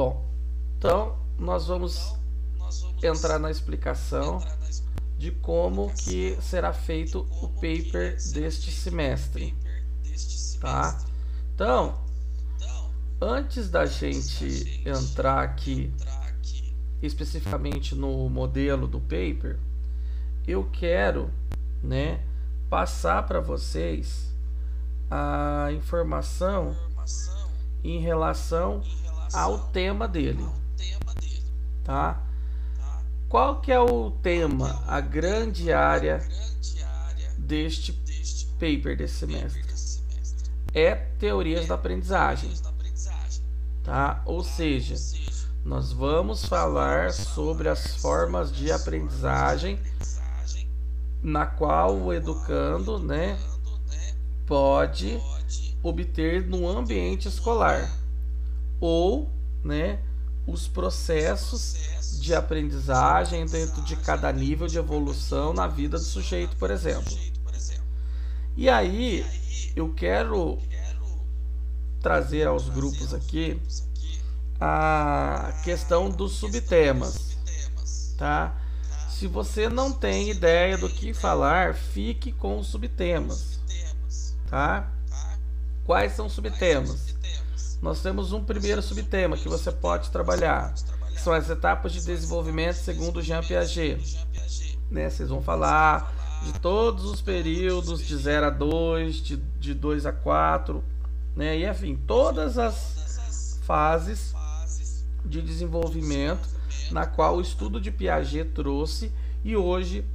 Bom, então nós vamos entrar na explicação de como que será feito o paper deste semestre, tá? Então, antes da gente entrar aqui especificamente no modelo do paper, eu quero, né, passar para vocês a informação em relação ao tema dele, tá? Qual que é o tema, a grande área deste paper desse semestre? É teorias da aprendizagem, tá? Ou seja, nós vamos falar sobre as formas de aprendizagem na qual o educando, né, pode obter no ambiente escolar, ou, né, os processos de aprendizagem dentro de cada nível de evolução na vida do sujeito, por exemplo. E aí, eu quero trazer aos grupos aqui a questão dos subtemas, tá? Se você não tem ideia do que falar, fique com os subtemas, tá? Quais são os subtemas? Nós temos um primeiro subtema que você pode trabalhar, que são as etapas de desenvolvimento segundo Jean Piaget, né? Vocês vão falar de todos os períodos de 0 a 2, de 2 a 4, né? E enfim, todas as fases de desenvolvimento na qual o estudo de Piaget trouxe e hoje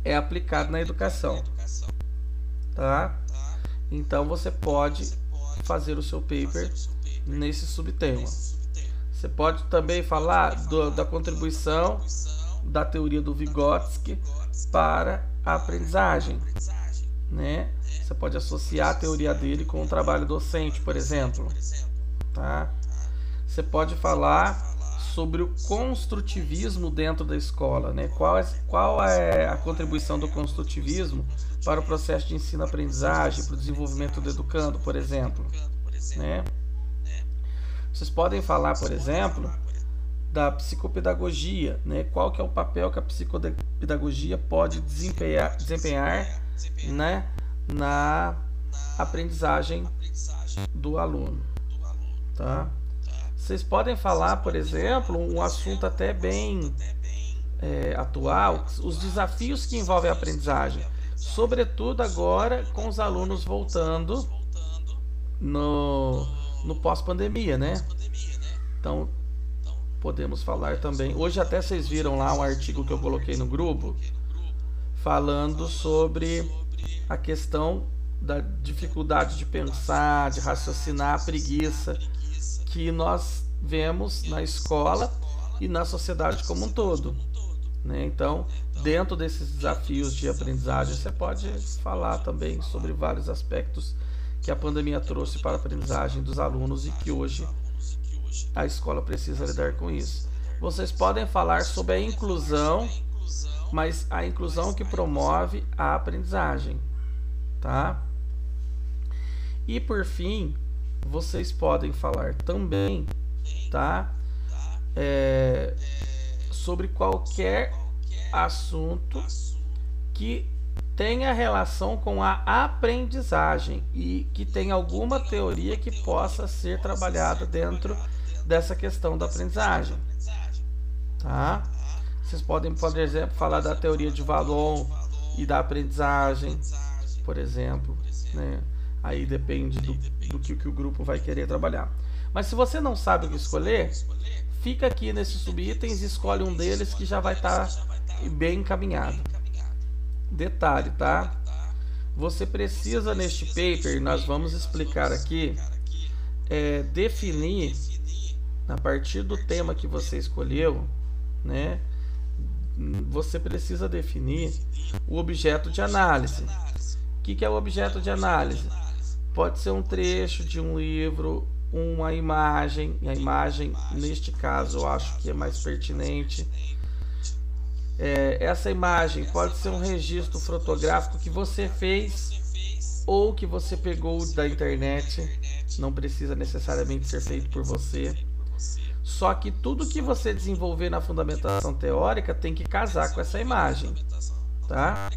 é aplicado na educação, tá? Então você pode fazer o seu paper nesse subtema. Você pode também falar da contribuição da teoria do Vygotsky para a aprendizagem, né? Você pode associar a teoria dele com o trabalho docente, por exemplo, tá? Você pode falar sobre o construtivismo dentro da escola, né? Qual é a contribuição do construtivismo para o processo de ensino-aprendizagem, para o desenvolvimento do educando, por exemplo, né? Vocês podem falar, por exemplo, da psicopedagogia, né? Qual que é o papel que a psicopedagogia pode desempenhar, né, na aprendizagem do aluno, tá? Vocês podem falar, por exemplo, um assunto até bem atual, os desafios que envolvem a aprendizagem, sobretudo agora com os alunos voltando no pós-pandemia, né? Então, podemos falar também. Hoje até vocês viram lá um artigo que eu coloquei no grupo, falando sobre a questão da dificuldade de pensar, de raciocinar, a preguiça que nós vemos na escola e na sociedade como um todo, né? Então, dentro desses desafios de aprendizagem, você pode falar também sobre vários aspectos que a pandemia trouxe para a aprendizagem dos alunos e que hoje a escola precisa lidar com isso. Vocês podem falar sobre a inclusão, mas a inclusão que promove a aprendizagem, tá? E por fim, vocês podem falar também, tá? Sobre qualquer assunto que tenha relação com a aprendizagem e que tenha alguma teoria que possa ser trabalhada dentro dessa questão da aprendizagem, tá? Vocês podem, por exemplo, falar da teoria de Vallon e da aprendizagem, por exemplo, né? Aí depende do que o grupo vai querer trabalhar. Mas se você não sabe o que escolher, fica aqui nesses subitens e escolhe um deles que já vai estar bem encaminhado. Detalhe, tá? Você precisa neste paper, nós vamos explicar aqui, definir, a partir do tema que você escolheu, né? Você precisa definir o objeto de análise. O que é o objeto de análise? Pode ser um trecho de um livro, uma imagem, e a imagem, neste caso, eu acho que é mais pertinente. Essa imagem pode ser um registro fotográfico que você fez ou que você pegou da internet, não precisa necessariamente ser feito por você. Só que tudo que você desenvolver na fundamentação teórica tem que casar com essa imagem, tá?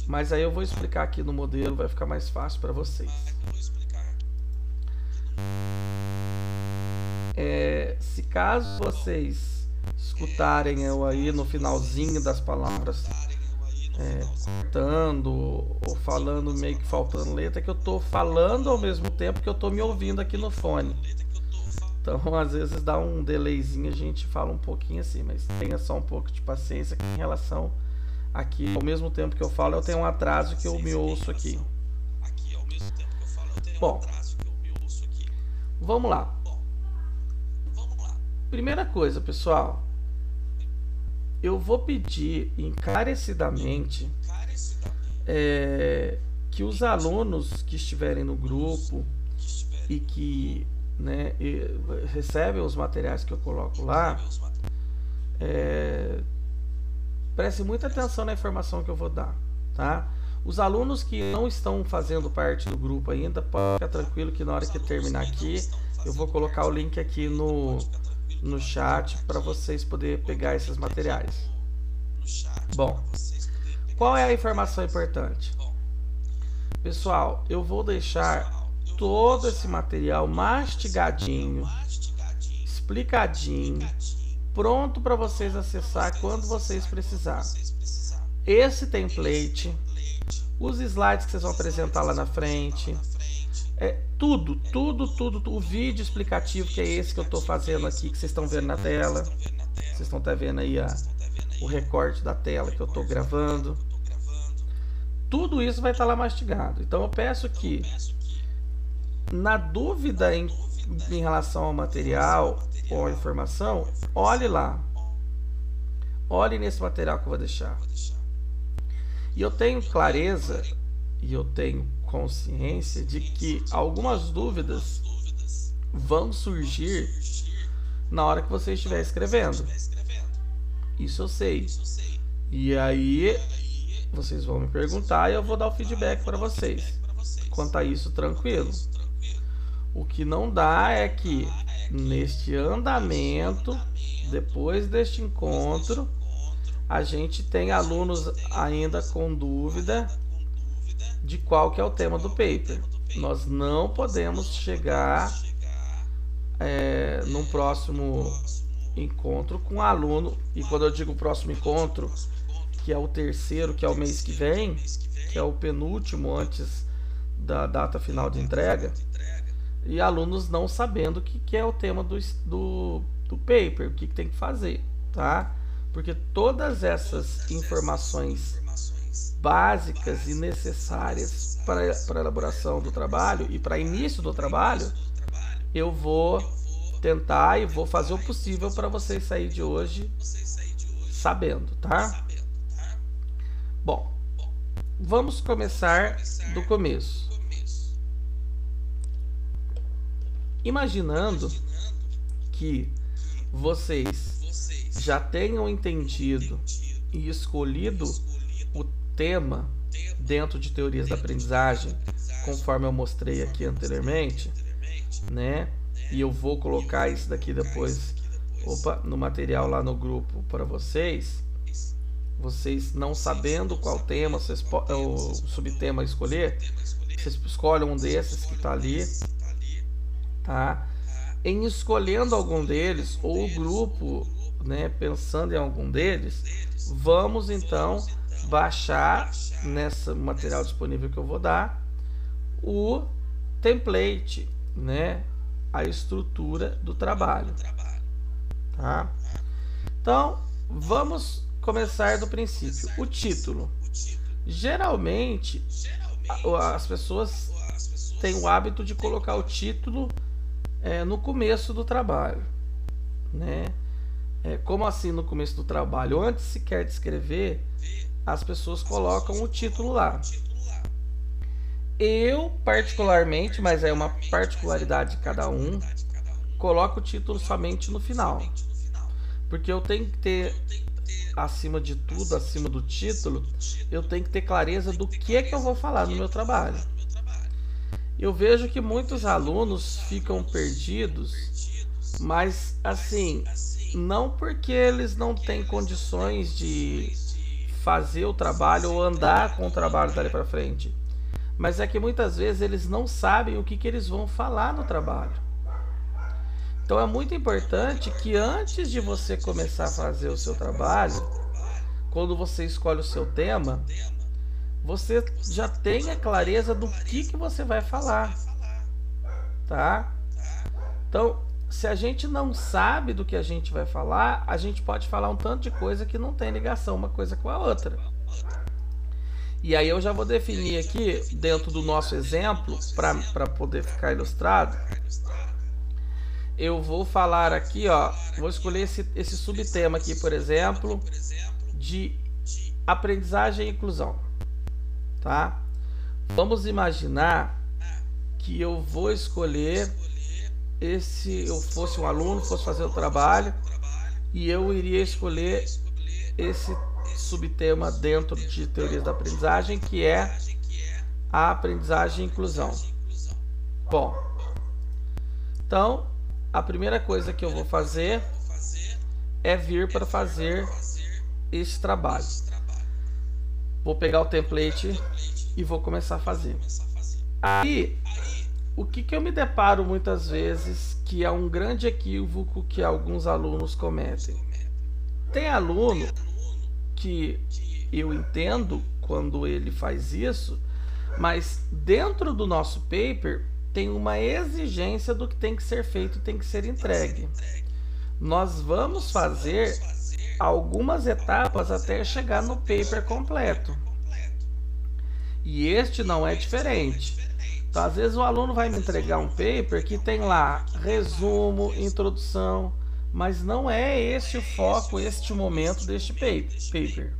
Mas aí eu vou explicar aqui no modelo, vai ficar mais fácil para vocês. Se caso vocês escutarem eu aí no finalzinho das palavras cortando ou falando meio que faltando letra, que eu tô falando ao mesmo tempo que eu tô me ouvindo aqui no fone. Então às vezes dá um delayzinho, a gente fala um pouquinho assim, mas tenha só um pouco de paciência em relação aqui, ao mesmo tempo que eu falo, eu tenho um atraso que eu me ouço aqui. Bom, vamos lá. Primeira coisa, pessoal, eu vou pedir encarecidamente que os alunos que estiverem no grupo e que recebem os materiais que eu coloco lá, preste muita atenção na informação que eu vou dar, tá? Os alunos que não estão fazendo parte do grupo ainda, pode ficar tranquilo que na hora que terminar aqui, eu vou colocar o link aqui no chat para vocês poderem pegar esses materiais. Bom, qual é a informação importante? Pessoal, eu vou deixar todo esse material mastigadinho, explicadinho, pronto para vocês acessar quando vocês precisarem. Esse template, os slides que vocês vão apresentar lá na frente, tudo, o vídeo explicativo que é esse que eu estou fazendo aqui, que vocês estão vendo na tela. Vocês estão até vendo aí o recorte da tela que eu estou gravando. Tudo isso vai estar lá mastigado. Então eu peço que, na dúvida em relação ao material ou à informação, olhe lá. Olhe nesse material que eu vou deixar. E eu tenho clareza e eu tenho consciência de que algumas dúvidas vão surgir na hora que você estiver escrevendo. Isso eu sei. E aí vocês vão me perguntar e eu vou dar o feedback para vocês. Quanto a isso, tranquilo. O que não dá é que neste andamento, depois deste encontro, a gente tem alunos ainda com dúvida de qual que é o tema do paper. Nós não podemos chegar num próximo encontro com aluno, e quando eu digo próximo encontro, que é o terceiro, que é o mês que vem, que é o penúltimo antes da data final de entrega, e alunos não sabendo o que é o tema do paper, o que tem que fazer, tá? Porque todas essas informações básicas e necessárias para a elaboração do trabalho e para início do trabalho, eu vou tentar e vou fazer o possível para vocês sair de hoje sabendo, tá? Bom, vamos começar do começo. Imaginando que vocês já tenham entendido e escolhido o tema dentro de teorias da aprendizagem, conforme eu mostrei aqui anteriormente, né? E eu vou colocar isso daqui depois, no material lá no grupo para vocês. Vocês não sabendo qual tema, o subtema a escolher, vocês escolhem um desses que está ali, tá? Em escolhendo algum deles, ou o grupo, né, pensando em algum deles, vamos então baixar nesse material disponível que eu vou dar o template, né, a estrutura do trabalho, tá? Então vamos começar do princípio. O título, geralmente as pessoas têm o hábito de colocar o título no começo do trabalho, né? Como assim no começo do trabalho? Antes sequer de escrever, as pessoas colocam o título lá. Eu particularmente, mas é uma particularidade de cada um, coloco o título somente no final, porque eu tenho que ter, acima de tudo, acima do título, eu tenho que ter clareza do que é que eu vou falar no meu trabalho. Eu vejo que muitos alunos ficam perdidos Mas assim, não porque eles não têm condições de fazer o trabalho ou andar com o trabalho dali para frente, mas é que muitas vezes eles não sabem o que eles vão falar no trabalho. Então é muito importante que antes de você começar a fazer o seu trabalho, quando você escolhe o seu tema, você já tenha clareza do que você vai falar, tá? Então, se a gente não sabe do que a gente vai falar, a gente pode falar um tanto de coisa que não tem ligação uma coisa com a outra. E aí eu já vou definir aqui, dentro do nosso exemplo, para poder ficar ilustrado, eu vou falar aqui, ó, vou escolher esse subtema aqui, por exemplo, de aprendizagem e inclusão, tá? Vamos imaginar que eu vou escolher eu fosse um aluno, fosse fazer o trabalho, e eu iria escolher esse subtema dentro de teorias da aprendizagem, que é a aprendizagem e inclusão. Bom, então a primeira coisa que eu vou fazer é vir para fazer esse trabalho. Vou pegar o template e vou começar a fazer. Aí, o que eu me deparo muitas vezes que é um grande equívoco que alguns alunos cometem. Tem aluno que eu entendo quando ele faz isso, mas dentro do nosso paper tem uma exigência do que tem que ser feito, tem que ser entregue. Nós vamos fazer algumas etapas até chegar no paper completo. E este não é diferente. Então, às vezes o aluno vai me entregar um paper que tem lá resumo, introdução, mas não é esse o foco, este o momento deste paper.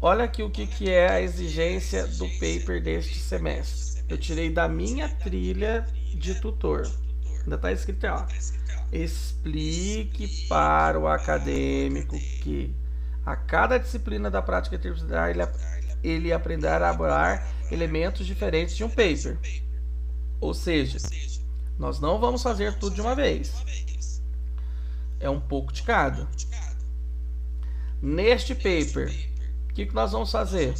Olha aqui o que é a exigência do paper deste semestre. Eu tirei da minha trilha de tutor. Ainda está escrito, ó, explique para o acadêmico que a cada disciplina da prática interdisciplinar ele aprenderá a elaborar elementos diferentes de um paper. Ou seja, nós não vamos fazer tudo de uma vez. É um pouco de cada. Neste paper, o que nós vamos fazer?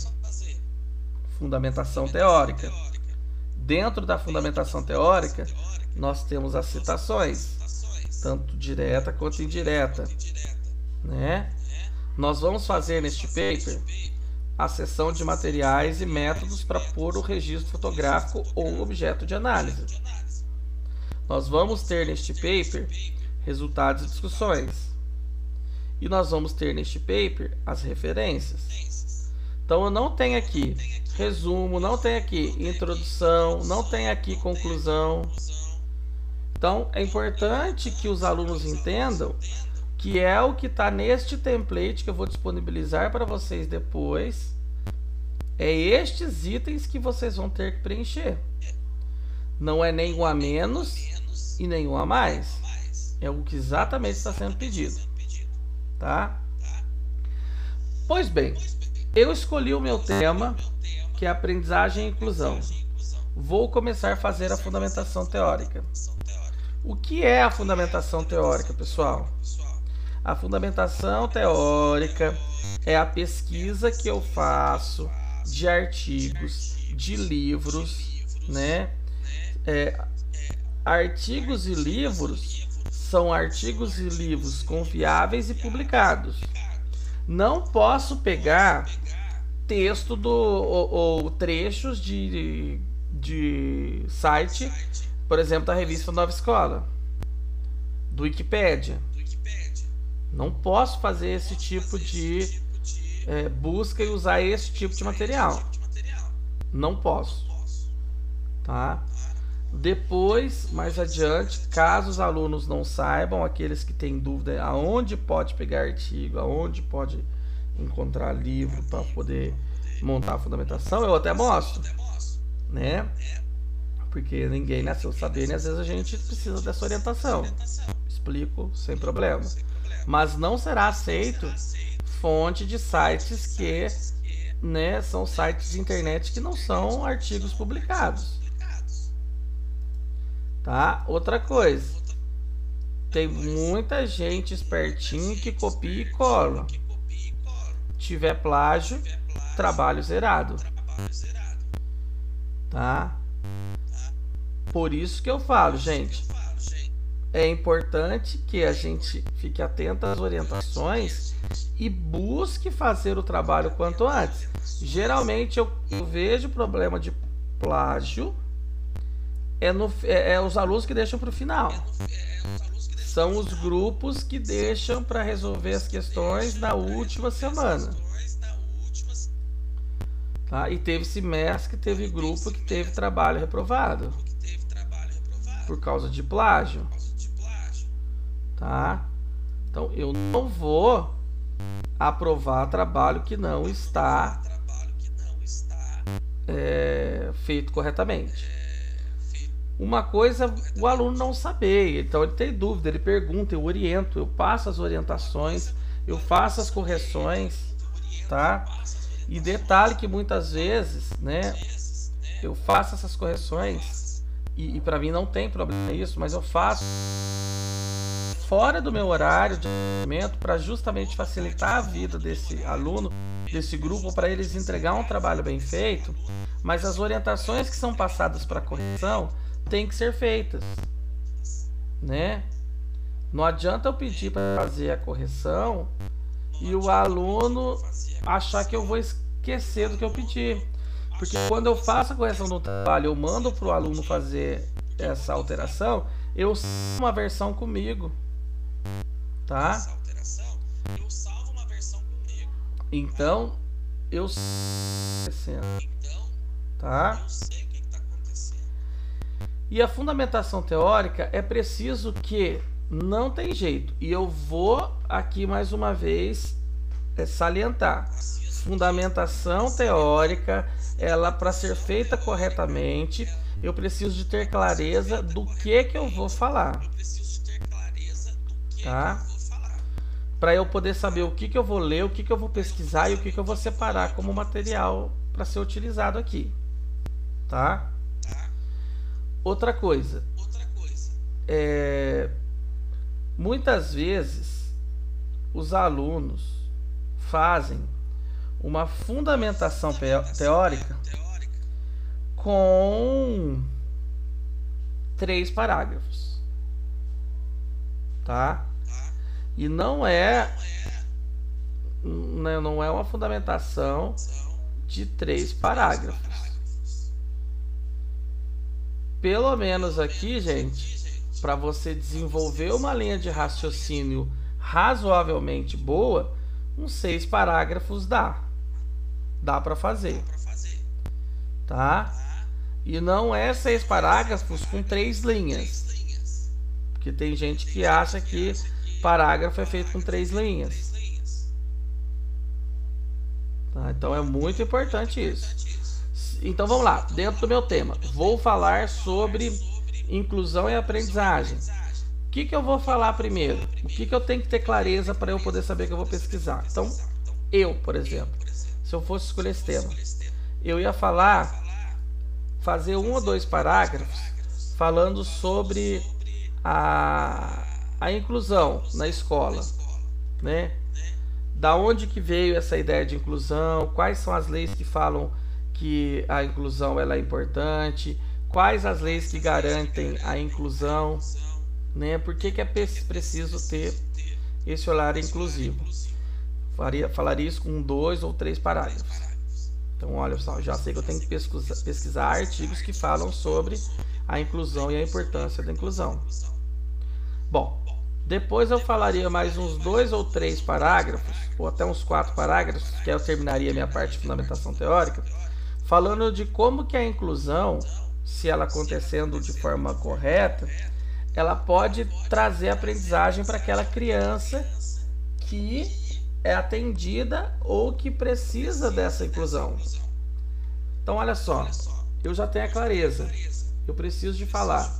Fundamentação teórica. Dentro da fundamentação teórica, nós temos as citações, tanto direta quanto indireta, né? Nós vamos fazer neste paper a seção de materiais e métodos para pôr o registro fotográfico ou objeto de análise. Nós vamos ter neste paper resultados e discussões. E nós vamos ter neste paper as referências. Então eu não tenho aqui resumo, não tenho aqui introdução, não tenho aqui conclusão. Então é importante que os alunos entendam que é o que está neste template que eu vou disponibilizar para vocês depois. É estes itens que vocês vão ter que preencher. Não é nenhum a menos e nenhum a mais. É o que exatamente está sendo pedido. Tá? Pois bem, eu escolhi o meu tema, que é aprendizagem e inclusão. Vou começar a fazer a fundamentação teórica. O que é a fundamentação teórica, pessoal? A fundamentação teórica é a pesquisa que eu faço de artigos, de livros, né? Artigos e livros são artigos e livros confiáveis e publicados. Não posso pegar texto ou trechos de site, por exemplo, da revista Nova Escola, do Wikipédia. Não posso fazer esse tipo de busca e usar esse tipo de material. Não posso. Tá? Depois, mais adiante, caso os alunos não saibam, aqueles que têm dúvida aonde pode pegar artigo, aonde pode encontrar livro para poder montar a fundamentação, eu até mostro, né? Porque ninguém nasceu sabendo e às vezes a gente precisa dessa orientação. Explico sem problema. Mas não será aceito fonte de sites que, né, são sites de internet que não são artigos publicados. Tá? Outra coisa, tem muita gente espertinha que copia e cola. Tiver plágio, trabalho zerado. Tá? Por isso que eu falo, gente, é importante que a gente fique atento às orientações e busque fazer o trabalho quanto antes. Geralmente eu vejo problema de plágio é os alunos que deixam para o final. São os grupos que deixam para resolver as questões na última semana. Tá? E teve semestre que teve grupo que teve trabalho reprovado por causa de plágio. Tá? Então eu não vou aprovar trabalho que não está feito corretamente. Uma coisa o aluno não saber, então ele tem dúvida, ele pergunta, eu oriento, eu passo as orientações, eu faço as correções, tá? E detalhe que muitas vezes, né, eu faço essas correções e para mim não tem problema isso, mas eu faço fora do meu horário de atendimento para justamente facilitar a vida desse aluno, desse grupo, para eles entregar um trabalho bem feito, mas as orientações que são passadas para correção têm que ser feitas, né? Não adianta eu pedir para fazer a correção e o aluno achar que eu vou esquecer do que eu pedi, porque quando eu faço a correção do trabalho, eu mando para o aluno fazer essa alteração, eu salvo uma versão comigo, tá? Então eu sei, tá? E a fundamentação teórica é preciso que não tem jeito. E eu vou aqui mais uma vez salientar. Fundamentação teórica, ela para ser feita corretamente, eu preciso de ter clareza do que eu vou falar. Tá? Para eu poder saber o que eu vou ler, o que eu vou pesquisar e o que eu vou separar como material para ser utilizado aqui. Tá? Outra coisa, muitas vezes os alunos fazem uma fundamentação teórica com 3 parágrafos, tá? E não é uma fundamentação de 3 parágrafos. Pelo menos aqui, gente, para você desenvolver uma linha de raciocínio razoavelmente boa, uns 6 parágrafos dá para fazer, tá? E não é 6 parágrafos com 3 linhas, porque tem gente que acha que parágrafo é feito com 3 linhas, tá? Então é muito importante isso. Então vamos lá, dentro do meu tema, vou falar sobre inclusão e aprendizagem. O que eu vou falar primeiro? O que eu tenho que ter clareza para eu poder saber que eu vou pesquisar? Então, eu, por exemplo, se eu fosse escolher esse tema, eu ia fazer 1 ou 2 parágrafos falando sobre a inclusão na escola, né? Da onde que veio essa ideia de inclusão, quais são as leis que falam que a inclusão ela é importante, quais as leis que garantem a inclusão, né? Por que é preciso ter esse olhar inclusivo? Falaria isso com 2 ou 3 parágrafos. Então, olha só, já sei que eu tenho que pesquisar artigos que falam sobre a inclusão e a importância da inclusão. Bom, depois eu falaria mais uns 2 ou 3 parágrafos, ou até uns 4 parágrafos, que eu terminaria a minha parte de fundamentação teórica, falando de como que a inclusão, se ela acontecendo de forma correta, ela pode trazer aprendizagem para aquela criança que é atendida ou que precisa dessa inclusão. Então, olha só, eu já tenho a clareza, eu preciso de falar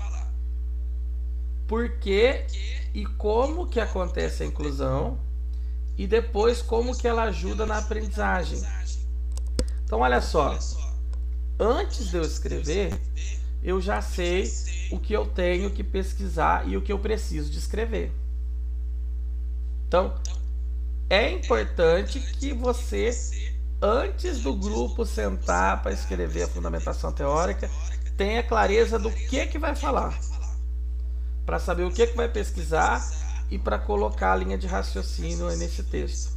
por que e como que acontece a inclusão e depois como que ela ajuda na aprendizagem. Então, olha só, antes de eu escrever, eu já sei o que eu tenho que pesquisar e o que eu preciso de escrever. Então, é importante que você, antes do grupo sentar para escrever a fundamentação teórica, tenha clareza do que vai falar, para saber o que vai pesquisar e para colocar a linha de raciocínio nesse texto.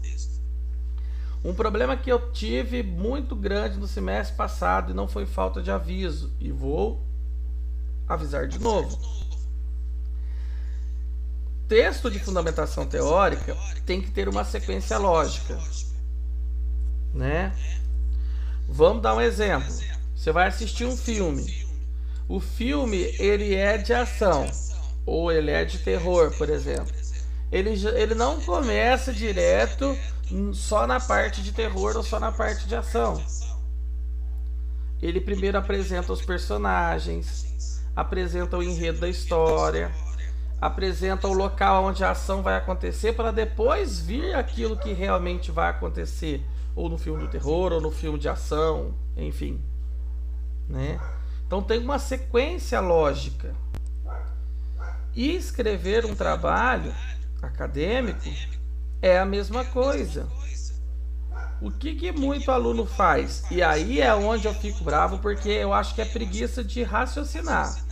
Um problema que eu tive muito grande no semestre passado, e não foi falta de aviso, e vou avisar de novo. Texto de fundamentação teórica tem que ter uma sequência lógica, né? Vamos dar um exemplo. Você vai assistir um filme. O filme, ele é de ação, ou ele é de terror, por exemplo. Ele não começa direto só na parte de terror ou só na parte de ação. Ele primeiro apresenta os personagens, apresenta o enredo da história, apresenta o local onde a ação vai acontecer, para depois vir aquilo que realmente vai acontecer, ou no filme do terror, ou no filme de ação, enfim, né? Então tem uma sequência lógica. E escrever um trabalho acadêmico é a mesma coisa. O que muito aluno faz? E aí é onde eu fico bravo, porque eu acho que é preguiça de raciocinar.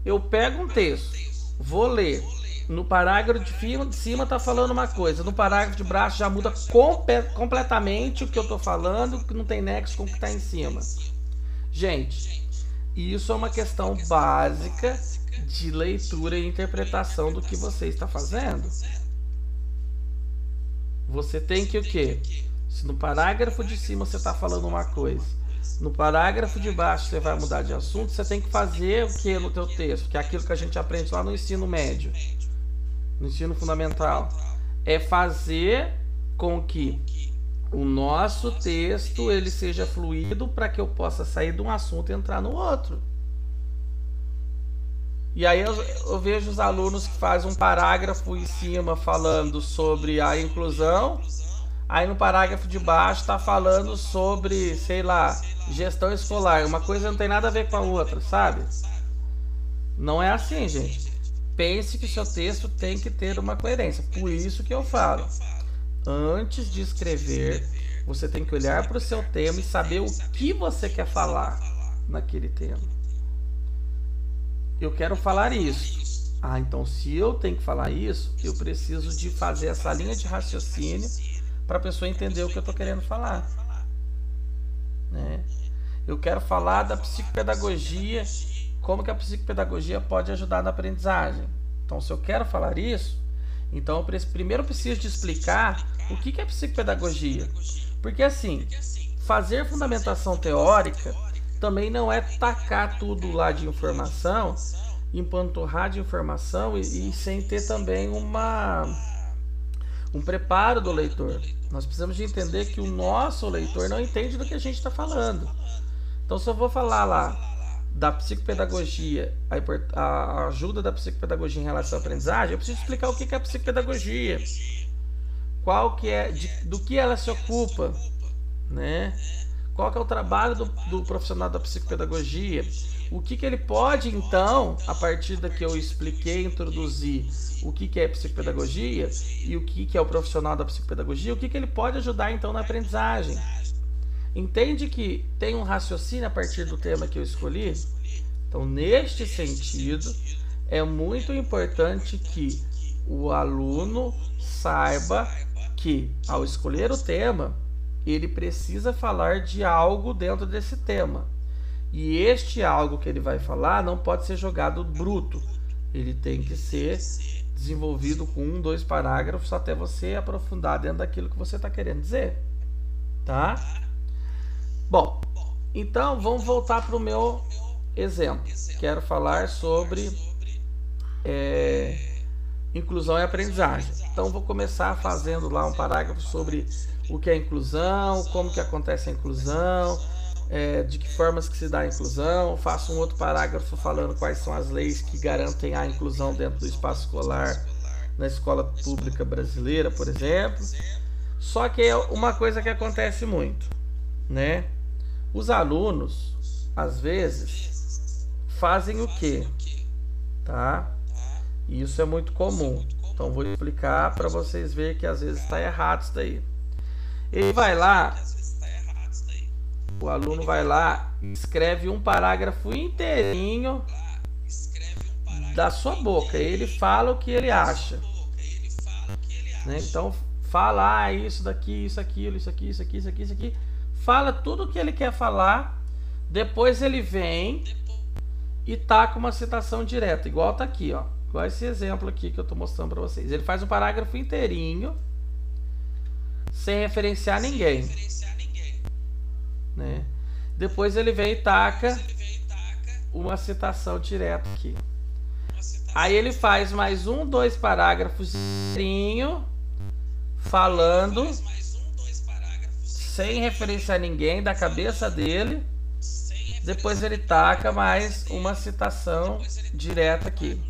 Eu pego um texto, vou ler. No parágrafo de cima está falando uma coisa, no parágrafo de baixo já muda completamente o que eu estou falando, que não tem nexo com o que está em cima. Gente, isso é uma questão básica de leitura e interpretação do que você está fazendo. Você tem que o quê? Se no parágrafo de cima você está falando uma coisa, no parágrafo de baixo você vai mudar de assunto, você tem que fazer o que no teu texto? Que é aquilo que a gente aprende lá no ensino médio, no ensino fundamental. É fazer com que o nosso texto ele seja fluido para que eu possa sair de um assunto e entrar no outro. E aí eu vejo os alunos que fazem um parágrafo em cima falando sobre a inclusão, aí no parágrafo de baixo está falando sobre, sei lá, gestão escolar. Uma coisa não tem nada a ver com a outra, sabe? Não é assim, gente. Pense que o seu texto tem que ter uma coerência. Por isso que eu falo, antes de escrever, você tem que olhar para o seu tema e saber o que você quer falar naquele tema. Eu quero falar isso. Ah, então se eu tenho que falar isso, eu preciso de fazer essa linha de raciocínio para a pessoa entender o que eu estou querendo falar, né? Eu quero falar da psicopedagogia, como que a psicopedagogia pode ajudar na aprendizagem. Então, se eu quero falar isso, então eu primeiro preciso de explicar o que é psicopedagogia. Porque assim, fazer fundamentação teórica também não é tacar tudo lá de informação, empanturrar de informação e sem ter também um preparo do leitor. Nós precisamos de entender que o nosso leitor não entende do que a gente está falando. Então, se eu vou falar lá da psicopedagogia, a ajuda da psicopedagogia em relação à aprendizagem, eu preciso explicar o que é a psicopedagogia, qual que é, do que ela se ocupa, né? Qual que é o trabalho do profissional da psicopedagogia, o que ele pode, então, a partir da que eu expliquei, introduzir o que é psicopedagogia e o que é o profissional da psicopedagogia, o que ele pode ajudar, então, na aprendizagem. Entende que tem um raciocínio a partir do tema que eu escolhi? Então, neste sentido, é muito importante que o aluno saiba que, ao escolher o tema, ele precisa falar de algo dentro desse tema. E este algo que ele vai falar não pode ser jogado bruto. Ele tem que ser desenvolvido com 1, 2 parágrafos até você aprofundar dentro daquilo que você está querendo dizer. Tá? Bom, então vamos voltar para o meu exemplo. Quero falar sobre inclusão e aprendizagem. Então vou começar fazendo lá um parágrafo sobre o que é inclusão, como que acontece a inclusão, de que formas que se dá a inclusão. Faço um outro parágrafo falando quais são as leis que garantem a inclusão dentro do espaço escolar na escola pública brasileira, por exemplo. Só que é uma coisa que acontece muito, né? Os alunos, às vezes, fazem o quê? Tá? Isso é muito comum. Então vou explicar para vocês verem que às vezes está errado isso daí. Ele vai lá, o aluno vai lá, escreve um parágrafo inteirinho da sua boca. Ele fala o que ele acha, né? Então fala isso daqui, isso, aquilo, isso aqui, isso aqui, isso aqui, isso aqui. Fala tudo o que ele quer falar. Depois ele vem e taca uma citação direta, igual tá aqui, ó. Igual esse exemplo aqui que eu tô mostrando para vocês. Ele faz um parágrafo inteirinho, sem referenciar ninguém, né? Depois ele vem e taca uma citação direta aqui. Aí ele faz mais 1, 2 parágrafos inteirinho, falando sem referenciar ninguém, da cabeça dele. Depois ele taca mais uma citação direta aqui.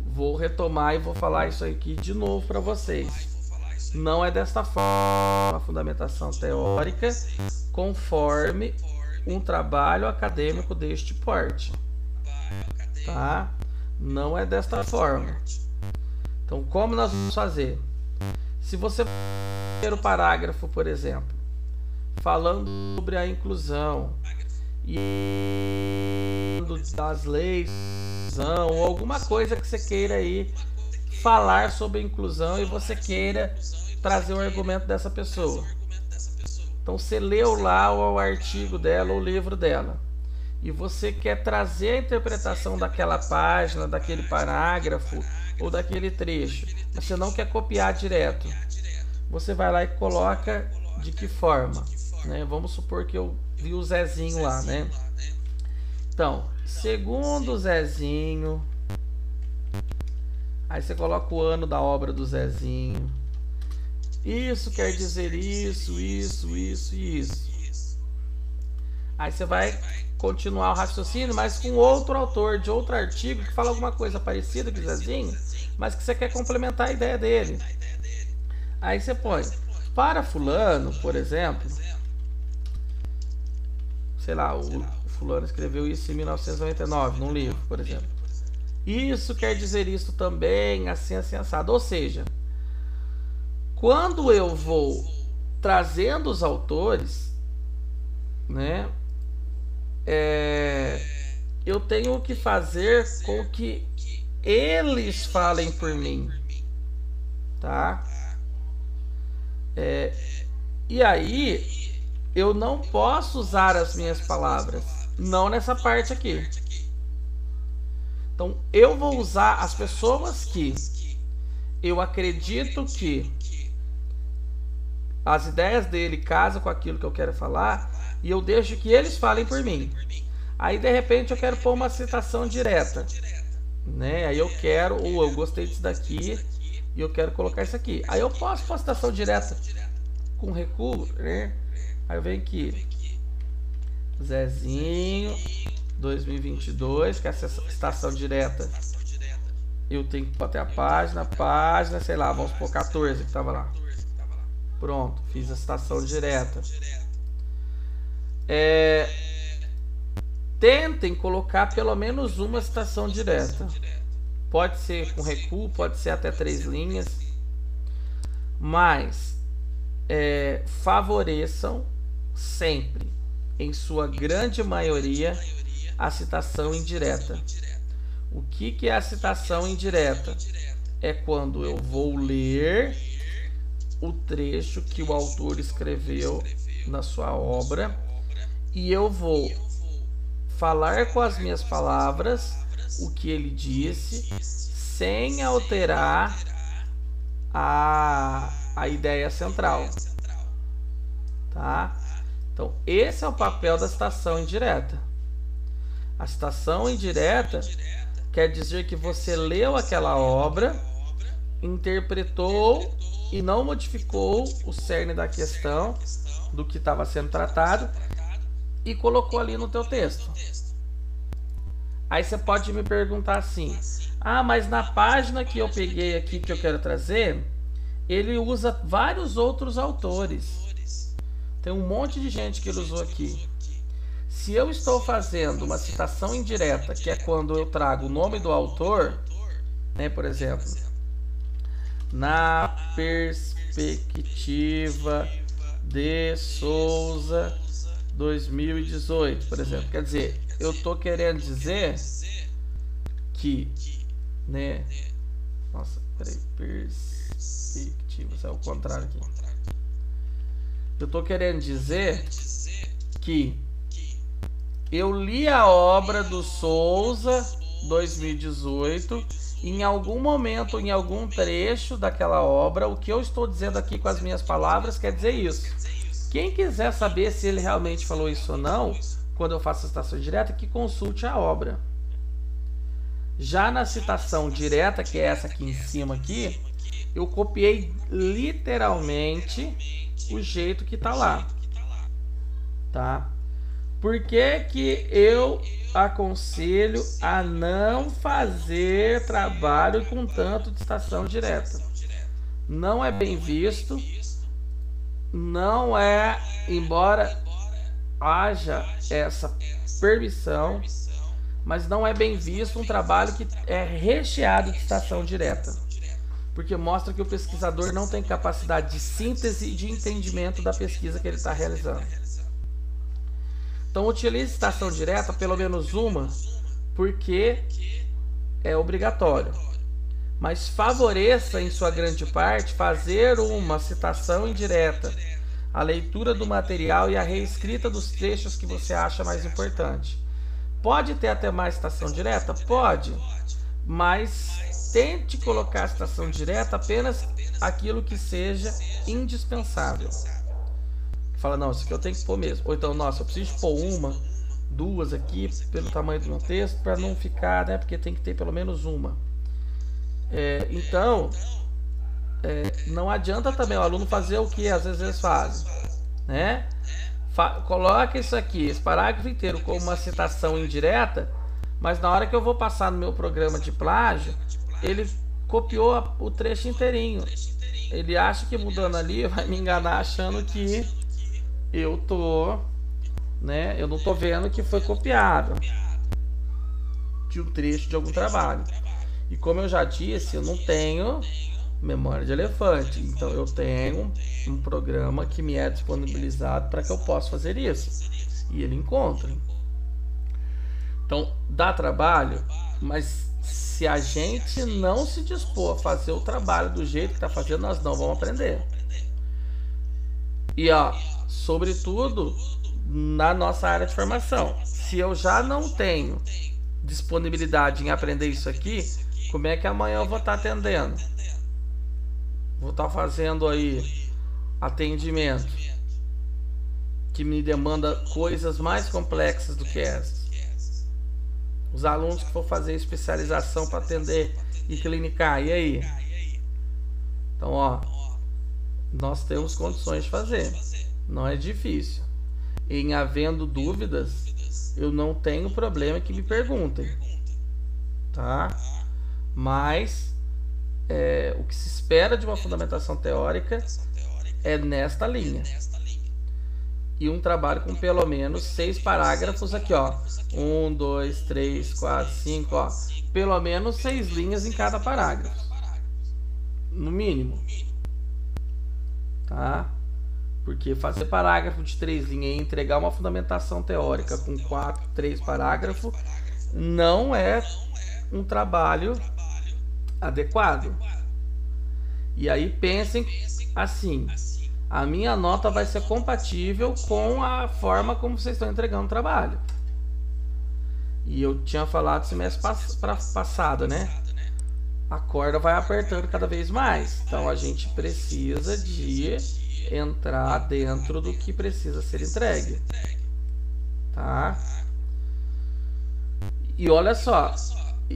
Vou retomar e vou falar isso aqui de novo para vocês. Não é desta forma a fundamentação teórica conforme um trabalho acadêmico deste porte. Tá? Não é desta forma. Então, como nós vamos fazer? Se você ver o parágrafo, por exemplo, falando sobre a inclusão e das leis, ou alguma coisa que você queira aí falar sobre a inclusão e você queira trazer o argumento dessa pessoa. Então você leu lá o artigo dela, o livro dela, e você quer trazer a interpretação daquela página, daquele parágrafo ou daquele trecho, mas você não quer copiar direto. Você vai lá e coloca de que forma, né? Vamos supor que eu vi o Zezinho lá, né? Então, segundo o Zezinho, aí você coloca o ano da obra do Zezinho. Isso quer dizer isso, isso, isso e isso. Aí você vai continuar o raciocínio, mas com outro autor de outro artigo que fala alguma coisa parecida com o Zezinho, mas que você quer complementar a ideia dele. Aí você põe, para fulano, por exemplo, sei lá, o fulano escreveu isso em 1999, num livro, por exemplo. Isso quer dizer isso também, assim, assim, assado. Ou seja, quando eu vou trazendo os autores, né, eu tenho que fazer com que eles falem por mim, tá? E aí eu não posso usar as minhas palavras, não nessa parte aqui. Então eu vou usar as pessoas que eu acredito que as ideias dele casam com aquilo que eu quero falar, e eu deixo que eles falem por mim. Aí de repente eu quero pôr uma citação direta, né? Aí eu quero, ou eu gostei disso daqui e eu quero colocar isso aqui. Aí eu posso pôr citação direta com recuo, né? Aí eu venho aqui, Zezinho 2022, que é essa citação direta. Eu tenho que botar a página, sei lá, vamos pôr 14 que estava lá. Pronto, fiz a citação direta. Tentem colocar pelo menos uma citação direta. Pode ser com recuo, pode ser até 3 linhas. Mas favoreçam sempre, em sua grande maioria, a citação indireta. O que é a citação indireta? É quando eu vou ler o trecho que o autor escreveu na sua obra e eu vou falar com as minhas palavras o que ele disse, sem alterar a ideia central, tá? Então esse é o papel da citação indireta. A citação indireta quer dizer que você leu aquela obra, interpretou e não modificou o cerne da questão, do que estava sendo tratado, e colocou ali no teu texto. Aí você pode me perguntar assim: ah, mas na página que eu peguei aqui, que eu quero trazer, ele usa vários outros autores. Tem um monte de gente que ele usou aqui. Se eu estou fazendo uma citação indireta, que é quando eu trago o nome do autor, né, por exemplo, na perspectiva de Souza 2018, por exemplo, quer dizer, eu estou querendo dizer que, né, nossa, peraí, perspectiva, é o contrário aqui. Eu estou querendo dizer que eu li a obra do Souza 2018, em algum momento, em algum trecho daquela obra, o que eu estou dizendo aqui com as minhas palavras quer dizer isso. Quem quiser saber se ele realmente falou isso ou não, quando eu faço a citação direta, que consulte a obra. Já na citação direta, que é essa aqui em cima aqui, eu copiei literalmente o jeito que está lá, tá? Por que que eu aconselho a não fazer trabalho com tanto de citação direta? Não é bem visto, não é, embora haja essa permissão, mas não é bem visto um trabalho que é recheado de citação direta, porque mostra que o pesquisador não tem capacidade de síntese e de entendimento da pesquisa que ele está realizando. Então utilize citação direta, pelo menos uma, porque é obrigatório. Mas favoreça, em sua grande parte, fazer uma citação indireta, a leitura do material e a reescrita dos trechos que você acha mais importante. Pode ter até mais citação direta? Pode, mas tente colocar a citação direta apenas aquilo que seja indispensável. Fala, não, isso aqui eu tenho que pôr mesmo. Ou então, nossa, eu preciso pôr uma, duas aqui, pelo tamanho do meu texto, para não ficar, né? Porque tem que ter pelo menos uma. Então, não adianta também o aluno fazer o que às vezes eles fazem, né? Coloca isso aqui, esse parágrafo inteiro, como uma citação indireta, mas na hora que eu vou passar no meu programa de plágio, ele copiou o trecho inteirinho. Ele acha que mudando ali vai me enganar achando que eu não tô vendo que foi copiado de um trecho de algum trabalho. E como eu já disse, eu não tenho memória de elefante, então eu tenho um programa que me é disponibilizado para que eu possa fazer isso, e ele encontra. Então dá trabalho, mas se a gente não se dispor a fazer o trabalho do jeito que está fazendo, nós não vamos aprender. E sobretudo na nossa área de formação, se eu já não tenho disponibilidade em aprender isso aqui, como é que amanhã eu vou estar atendendo? Vou estar fazendo aí atendimento que me demanda coisas mais complexas do que essas. Os alunos que for fazer especialização para atender e clinicar, e aí? Então, nós temos condições de fazer. Não é difícil. Em havendo dúvidas, eu não tenho problema que me perguntem, tá? Mas o que se espera de uma fundamentação teórica é nesta linha. E um trabalho com pelo menos 6 parágrafos aqui, 1, 2, 3, 4, 5, pelo menos 6 linhas em cada parágrafo, no mínimo, tá? Porque fazer parágrafo de 3 linhas e entregar uma fundamentação teórica com 3 parágrafos não é um trabalho adequado. E aí pensem assim: a minha nota vai ser compatível com a forma como vocês estão entregando o trabalho. E eu tinha falado semestre passado, né? A corda vai apertando cada vez mais. Então a gente precisa de entrar dentro do que precisa ser entregue, tá? E olha só,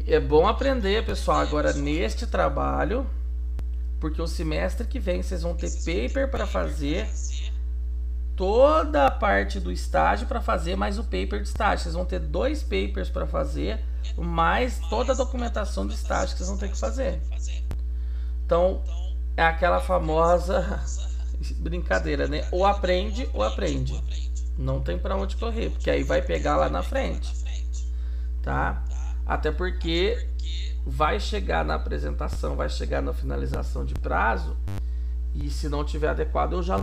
é bom aprender, pessoal, agora neste trabalho, porque o semestre que vem vocês vão ter paper para fazer, toda a parte do estágio para fazer, mais o paper de estágio. Vocês vão ter 2 papers para fazer, mais toda a documentação do estágio que vocês vão ter que fazer. Então, é aquela famosa, brincadeira, né? Ou aprende ou aprende. Não tem para onde correr, porque aí vai pegar lá na frente, tá? Até porque vai chegar na apresentação, vai chegar na finalização de prazo, e se não tiver adequado, eu já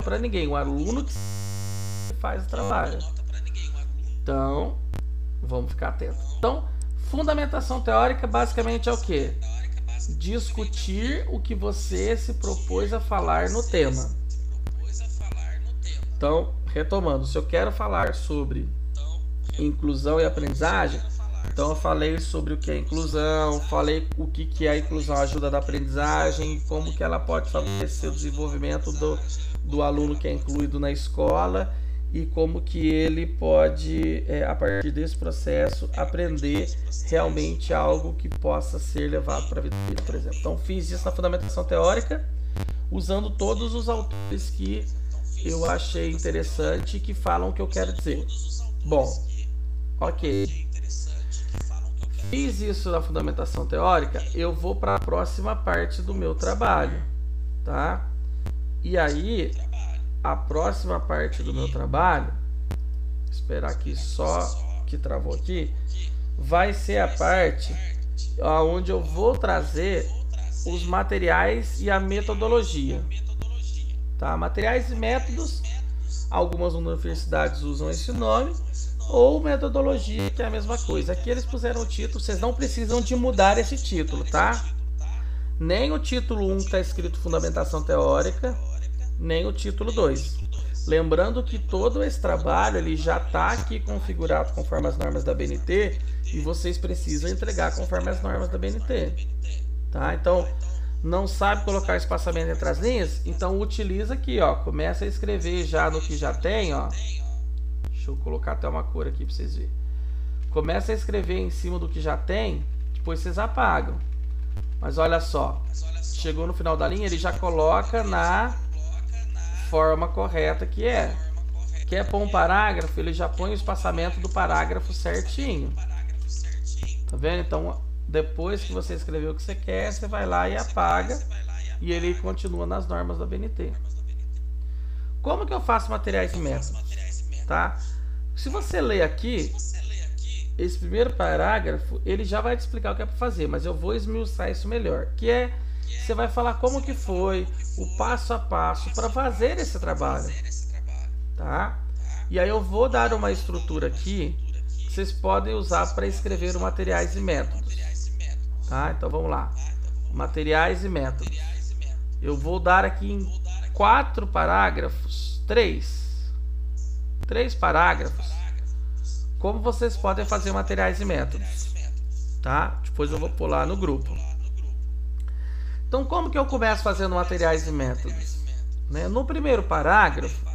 para ninguém, o aluno que faz o trabalho. Então, vamos ficar atentos. Então, fundamentação teórica basicamente é o quê? Discutir o que você se propôs a falar no tema. Então, retomando, se eu quero falar sobre inclusão e aprendizagem, então eu falei sobre o que é inclusão, falei o que é a inclusão, ajuda da aprendizagem, como que ela pode favorecer o desenvolvimento do aluno que é incluído na escola e como que ele pode, a partir desse processo, aprender realmente algo que possa ser levado para a vida dele, por exemplo. Então fiz isso na fundamentação teórica, usando todos os autores que eu achei interessante e que falam o que eu quero dizer. Bom, ok. Fiz isso na fundamentação teórica, eu vou para a próxima parte do meu trabalho, tá? E aí, a próxima parte do meu trabalho, esperar aqui só que travou aqui, vai ser a parte onde eu vou trazer os materiais e a metodologia, tá? Materiais e métodos, algumas universidades usam esse nome, ou metodologia, que é a mesma coisa. Aqui eles puseram o título, vocês não precisam de mudar esse título, tá? Nem o título 1 que está escrito Fundamentação Teórica, nem o título 2. Lembrando que todo esse trabalho ele já está aqui configurado conforme as normas da BNT e vocês precisam entregar conforme as normas da BNT, tá? Então, não sabe colocar espaçamento entre as linhas? Então utiliza aqui, ó, começa a escrever já no que já tem, ó. Deixa eu colocar até uma cor aqui para vocês verem. Começa a escrever em cima do que já tem, depois vocês apagam. Mas olha só, chegou no final da linha, ele já coloca na forma correta que é. Quer pôr um parágrafo, ele já põe o espaçamento do parágrafo certinho. Tá vendo? Então, depois que você escreveu o que você quer, você vai lá e apaga. E ele continua nas normas da BNT. Como que eu faço materiais e métodos? Tá? Se você ler aqui, esse primeiro parágrafo, ele já vai te explicar o que é para fazer, mas eu vou esmiuçar isso melhor, que é, você vai falar como que foi, o passo a passo para fazer esse trabalho, tá? E aí eu vou dar uma estrutura aqui, que vocês podem usar para escrever os materiais e métodos, tá? Então vamos lá, materiais e métodos. Eu vou dar aqui em 4 parágrafos, 3 parágrafos, como vocês podem fazer materiais e métodos, tá? Depois eu vou pular no grupo. Então, como que eu começo fazendo materiais e métodos? Né? No primeiro parágrafo,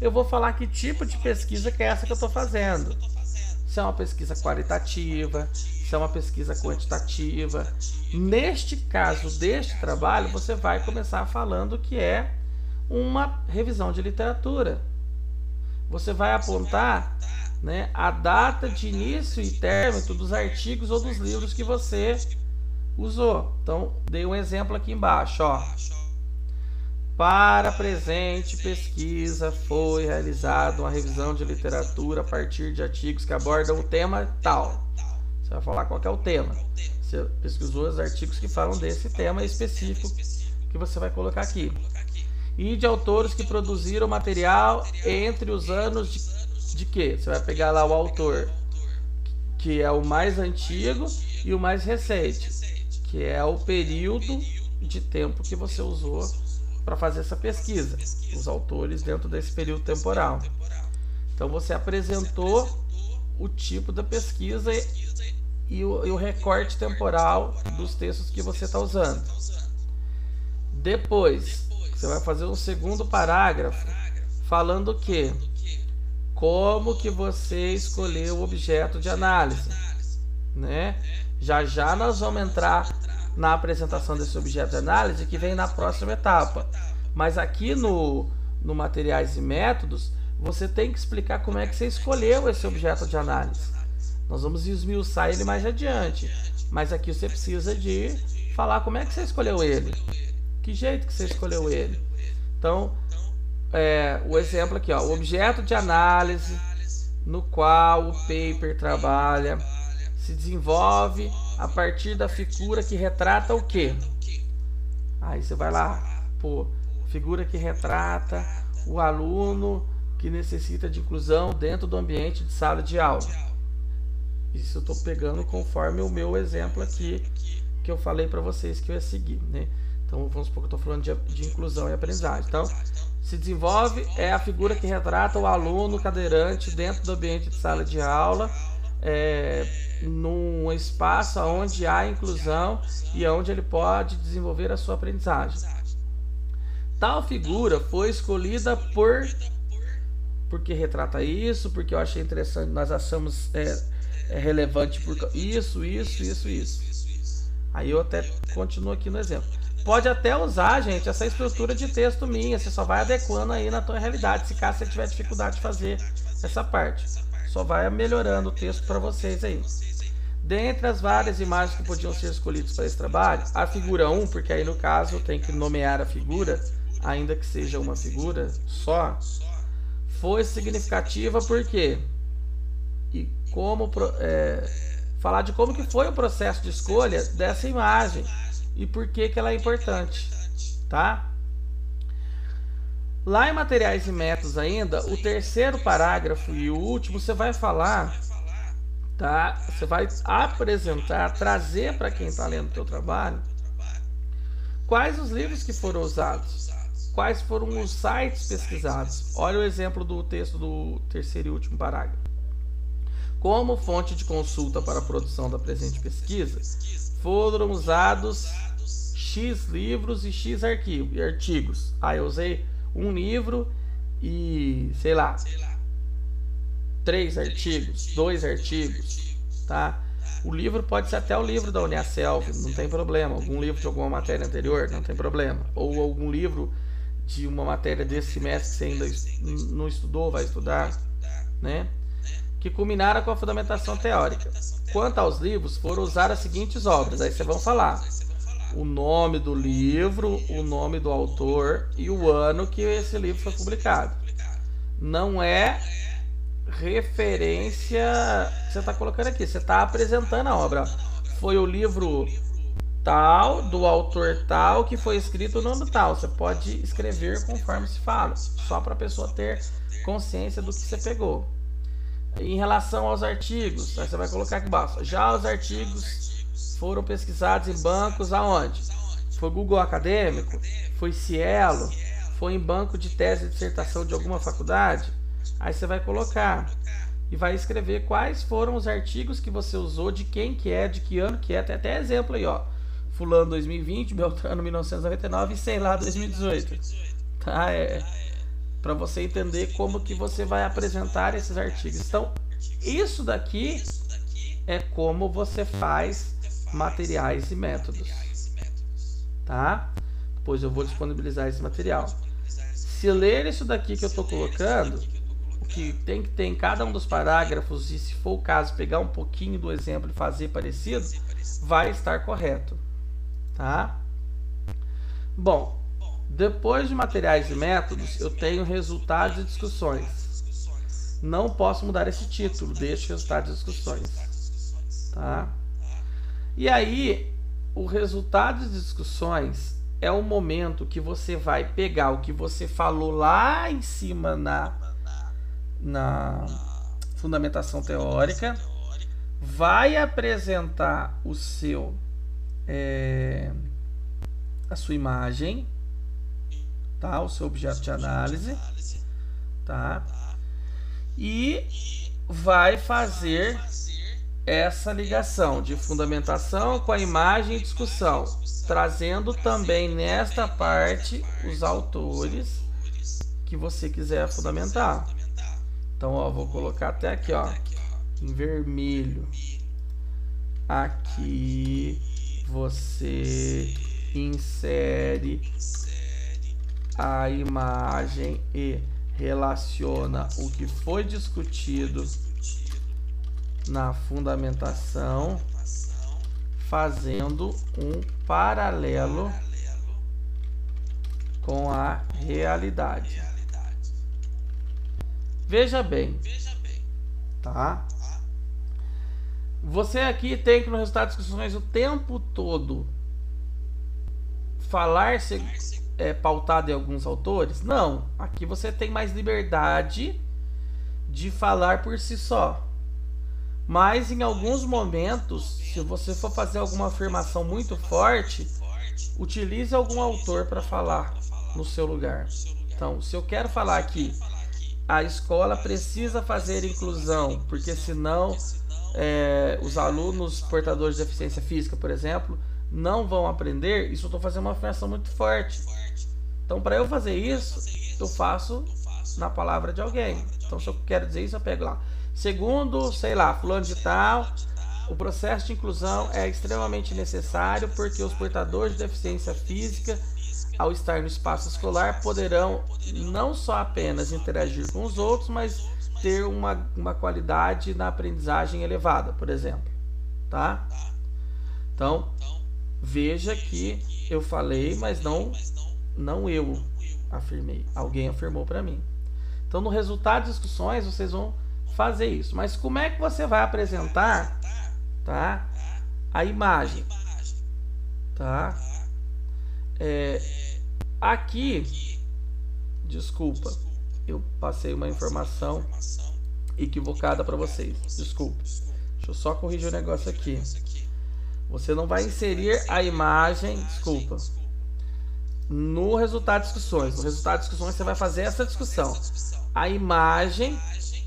eu vou falar que tipo de pesquisa que é essa que eu estou fazendo. Se é uma pesquisa qualitativa, se é uma pesquisa quantitativa. Neste caso deste trabalho, você vai começar falando que é uma revisão de literatura. Você vai apontar, né, a data de início e término dos artigos ou dos livros que você usou. Então, dei um exemplo aqui embaixo, ó. Para a presente pesquisa foi realizada uma revisão de literatura a partir de artigos que abordam o tema tal. Você vai falar qual que é o tema. Você pesquisou os artigos que falam desse tema específico que você vai colocar aqui. E de autores que produziram material entre os anos de quê? Você vai pegar lá o autor, que é o mais antigo, e o mais recente, que é o período de tempo que você usou para fazer essa pesquisa, os autores dentro desse período temporal. Então você apresentou o tipo da pesquisa e o recorte temporal dos textos que você está usando. Depois, você vai fazer um segundo parágrafo falando o quê? Como que você escolheu o objeto de análise, né? Já nós vamos entrar na apresentação desse objeto de análise, que vem na próxima etapa. Mas aqui no materiais e métodos, você tem que explicar como é que você escolheu esse objeto de análise. Nós vamos esmiuçar ele mais adiante, mas aqui você precisa de falar como é que você escolheu ele, Que jeito que você escolheu ele? Então, o exemplo aqui, ó, o objeto de análise no qual o paper trabalha se desenvolve a partir da figura que retrata o quê? Aí você vai lá, pô, figura que retrata o aluno que necessita de inclusão dentro do ambiente de sala de aula. Isso eu estou pegando conforme o meu exemplo aqui que eu falei para vocês que eu ia seguir, né? Então vamos supor que eu estou falando de inclusão e aprendizagem. Então, se desenvolve é a figura que retrata o aluno cadeirante dentro do ambiente de sala de aula, num espaço onde há inclusão e onde ele pode desenvolver a sua aprendizagem. Tal figura foi escolhida porque retrata isso, porque eu achei interessante, nós achamos relevante por isso. Aí eu até continuo aqui no exemplo. Pode até usar, gente, essa estrutura de texto minha, você só vai adequando aí na tua realidade, se caso você tiver dificuldade de fazer essa parte. Só vai melhorando o texto para vocês aí. Dentre as várias imagens que podiam ser escolhidas para esse trabalho, a figura 1, porque aí no caso tem que nomear a figura, ainda que seja uma figura só, foi significativa porque falar de como que foi o processo de escolha dessa imagem e por que ela é importante, tá? Lá em materiais e métodos ainda, o terceiro parágrafo e o último, você vai falar, tá? Você vai apresentar, trazer para quem está lendo o teu trabalho, quais os livros que foram usados, quais foram os sites pesquisados. Olha o exemplo do texto do terceiro e último parágrafo. Como fonte de consulta para a produção da presente pesquisa, foram usados X livros e X artigos. Eu usei um livro e, sei lá, 3 artigos, 2 artigos, tá? O livro pode ser até o livro da Uniaselv, não tem problema. Algum livro de alguma matéria anterior, não tem problema. Ou algum livro de uma matéria desse semestre que você ainda não estudou, vai estudar, né? Que culminaram com a fundamentação teórica. Quanto aos livros, foram usadas as seguintes obras. Aí vocês vão falar o nome do livro, o nome do autor e o ano que esse livro foi publicado. Não é referência que você está colocando aqui, você está apresentando a obra. Foi o livro tal, do autor tal, que foi escrito no ano tal. Você pode escrever conforme se fala, só para a pessoa ter consciência do que você pegou. Em relação aos artigos, aí você vai colocar aqui embaixo. Já os artigos foram pesquisados em bancos aonde? Foi Google Acadêmico? Foi Cielo? Foi em banco de tese e dissertação de alguma faculdade? Aí você vai colocar e vai escrever quais foram os artigos que você usou, de quem que é, de que ano que é. Tem até exemplo aí, ó. Fulano 2020, Beltrano 1999 e sei lá 2018. Tá? Para você entender como que você vai apresentar esses artigos. Então, isso daqui é como você faz materiais e métodos, tá? Depois eu vou disponibilizar esse material. Se ler isso daqui que eu estou colocando, o que tem que ter em cada um dos parágrafos, e se for o caso pegar um pouquinho do exemplo e fazer parecido, vai estar correto, tá? Bom, depois de materiais e métodos, eu tenho resultados e discussões. Não posso mudar esse título, deixo resultados e discussões, tá? E aí, o resultado de discussões é o momento que você vai pegar o que você falou lá em cima na fundamentação teórica, vai apresentar o seu a sua imagem, tá? O seu objeto de análise, tá? E vai fazer essa ligação de fundamentação com a imagem e discussão, trazendo também nesta parte os autores que você quiser fundamentar. Então, ó, vou colocar até aqui, ó, em vermelho. Aqui você insere a imagem e relaciona o que foi discutido na fundamentação, fazendo um paralelo com a realidade. Veja bem, tá? Você aqui tem que no resultado de discussões o tempo todo falar ser pautado em alguns autores? Não, aqui você tem mais liberdade de falar por si só. Mas em alguns momentos, se você for fazer alguma afirmação muito forte, utilize algum autor para falar no seu lugar. Então, se eu quero falar aqui, a escola precisa fazer inclusão, porque senão os alunos portadores de deficiência física, por exemplo, não vão aprender. Isso eu estou fazendo uma afirmação muito forte. Então, para eu fazer isso, eu faço na palavra de alguém. Então, se eu quero dizer isso, eu pego lá. Segundo, sei lá, fulano de tal, o processo de inclusão é extremamente necessário porque os portadores de deficiência física, ao estar no espaço escolar, poderão não só apenas interagir com os outros, mas ter uma qualidade na aprendizagem elevada, por exemplo. Tá? Então, veja que eu falei, mas não eu afirmei. Alguém afirmou para mim. Então, no resultado de discussões, vocês vão fazer isso. Mas como é que você vai apresentar, tá, a imagem? Tá? Aqui, desculpa, eu passei uma informação equivocada para vocês. Desculpa. Deixa eu só corrigir o negócio aqui. Você não vai inserir a imagem, desculpa, no resultado de discussões. No resultado de discussões você vai fazer essa discussão. A imagem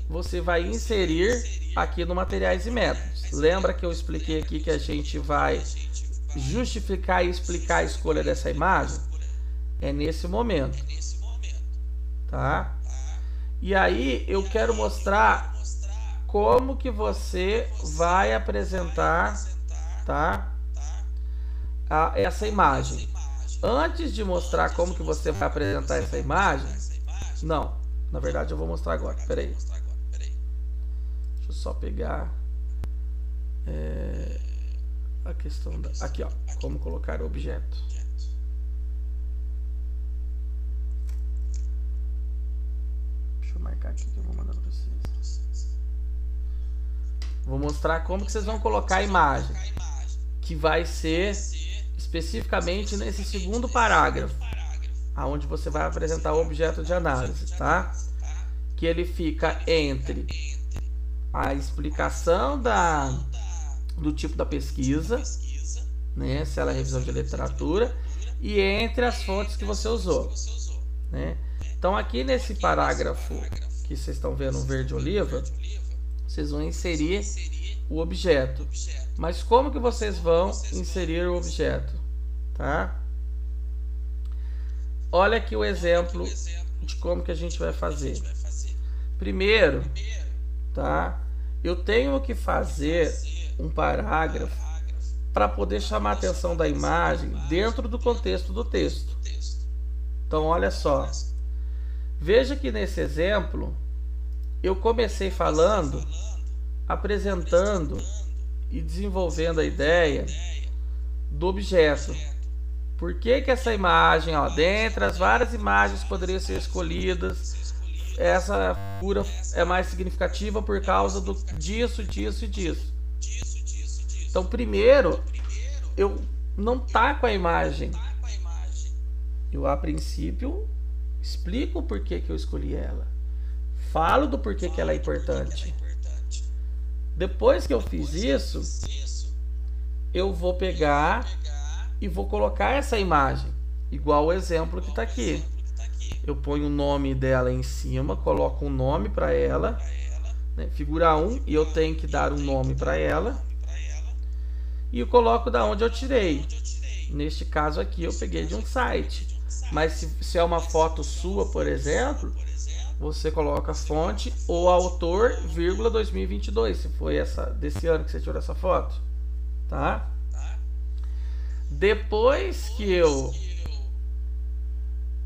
você vai inserir aqui no materiais e métodos. Lembra que eu expliquei aqui que a gente vai justificar e explicar a escolha dessa imagem? É nesse momento, tá? E aí eu quero mostrar como que você vai apresentar, tá, essa imagem. Antes de mostrar como que você vai apresentar essa imagem, não, na verdade eu vou mostrar agora. Peraí. Deixa eu só pegar a questão aqui, ó, como colocar o objeto. Deixa eu marcar aqui que eu vou mandar para vocês. Vou mostrar como que vocês vão colocar a imagem, que vai ser especificamente nesse segundo parágrafo, aonde você vai apresentar o objeto de análise, tá? Que ele fica entre a explicação do tipo da pesquisa, né, se ela é revisão de literatura, e entre as fontes que você usou, né? Então aqui nesse parágrafo que vocês estão vendo verde oliva, vocês vão inserir o objeto. Mas como que vocês vão inserir o objeto, tá? Olha aqui o exemplo de como que a gente vai fazer. Primeiro, tá? Eu tenho que fazer um parágrafo para poder chamar a atenção da imagem dentro do contexto do texto. Então, olha só. Veja que nesse exemplo, eu comecei falando, apresentando e desenvolvendo a ideia do objeto. Por que que essa imagem, ó, dentre as várias imagens que poderiam ser escolhidas, essa figura é mais significativa por causa disso, disso e disso. Então, primeiro, eu não taco a imagem. Eu, a princípio, explico o porquê que eu escolhi ela. Falo do porquê que ela é importante. Depois que eu fiz isso, eu vou pegar e vou colocar essa imagem, igual o exemplo que está aqui. Eu ponho o nome dela em cima, coloco um nome para ela, né? Figura 1, e eu tenho que dar um nome para ela. E eu coloco da onde eu tirei. Neste caso aqui eu peguei de um site. Mas se é uma foto sua, por exemplo, você coloca fonte ou autor, vírgula 2022, se foi desse ano que você tirou essa foto, tá? Depois que eu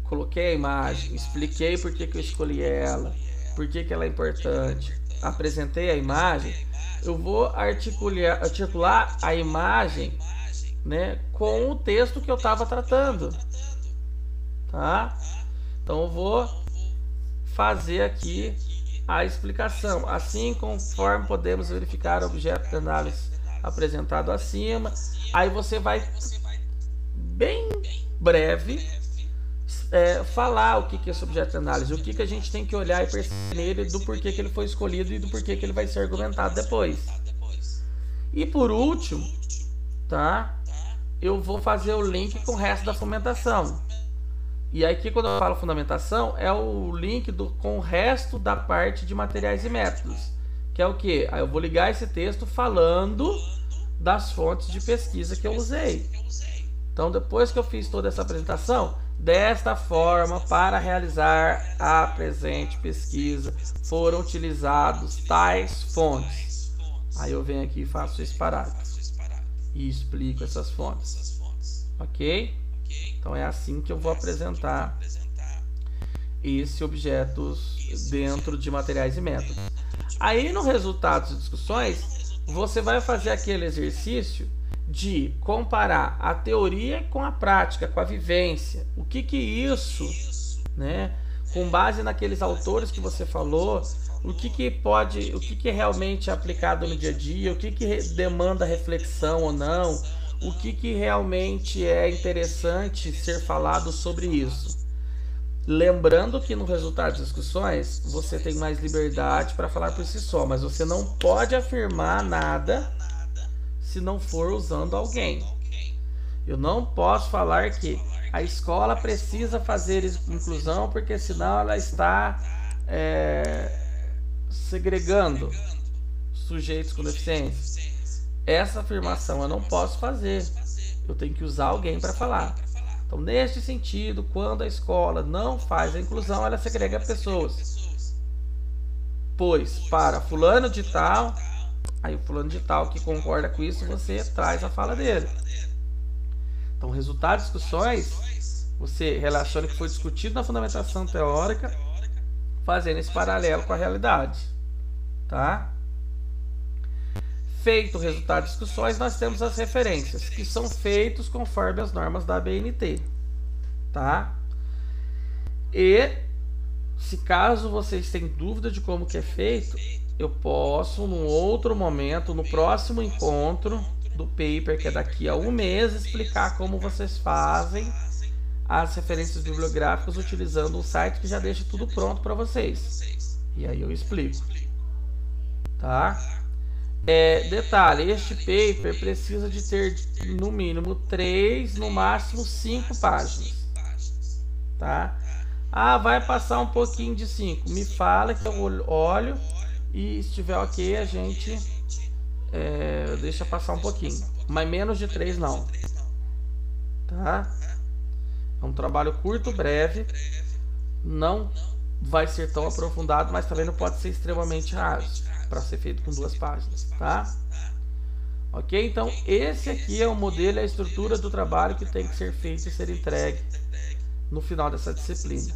coloquei a imagem, expliquei por que que eu escolhi ela, por que que ela é importante, apresentei a imagem, eu vou articular a imagem, né, com o texto que eu estava tratando, tá? Então eu vou fazer aqui a explicação. Assim, conforme podemos verificar o objeto de análise apresentado acima, aí você vai bem breve falar o que é esse objeto de análise, o que a gente tem que olhar e perceber nele, do porquê que ele foi escolhido e do porquê que ele vai ser argumentado depois. E por último, tá? Eu vou fazer o link com o resto da fundamentação. E aqui, quando eu falo fundamentação, é o link com o resto da parte de materiais e métodos, que é o que? Aí eu vou ligar esse texto falando das fontes de pesquisa que eu usei. Então, depois que eu fiz toda essa apresentação, desta forma, para realizar a presente pesquisa, foram utilizados tais fontes. Aí eu venho aqui e faço esse parágrafo e explico essas fontes. Ok? Então é assim que eu vou apresentar esse objeto dentro de materiais e métodos. Aí no resultados e discussões, você vai fazer aquele exercício de comparar a teoria com a prática, com a vivência. O que isso, né, com base naqueles autores que você falou, o que é realmente aplicado no dia a dia, o que demanda reflexão ou não, o que realmente é interessante ser falado sobre isso. Lembrando que no resultado das discussões você tem mais liberdade para falar por si só, mas você não pode afirmar nada se não for usando alguém. Eu não posso falar que a escola precisa fazer inclusão porque senão ela está segregando sujeitos com deficiência. Essa afirmação eu não posso fazer. Eu tenho que usar alguém para falar. Então, neste sentido, quando a escola não faz a inclusão, ela segrega pessoas. Pois, para fulano de tal, aí o fulano de tal que concorda com isso, você traz a fala dele. Então, resultados de discussões, você relaciona o que foi discutido na fundamentação teórica, fazendo esse paralelo com a realidade. Tá? Feito o resultado de discussões, nós temos as referências, que são feitos conforme as normas da ABNT. Tá? E, se caso vocês têm dúvida de como que é feito, eu posso, num outro momento, no próximo encontro do paper, que é daqui a um mês, explicar como vocês fazem as referências bibliográficas utilizando um site que já deixa tudo pronto para vocês. E aí eu explico. Tá? Detalhe, este paper precisa de ter no mínimo 3, no máximo 5 páginas. Tá? Vai passar um pouquinho de 5. Me fala que eu olho e se estiver ok, a gente deixa passar um pouquinho. Mas menos de 3 não. Tá? É um trabalho curto, breve. Não vai ser tão aprofundado, mas também não pode ser extremamente raso para ser feito com 2 páginas, tá? Ok? Então, esse aqui é o modelo e a estrutura do trabalho que tem que ser feito e ser entregue no final dessa disciplina.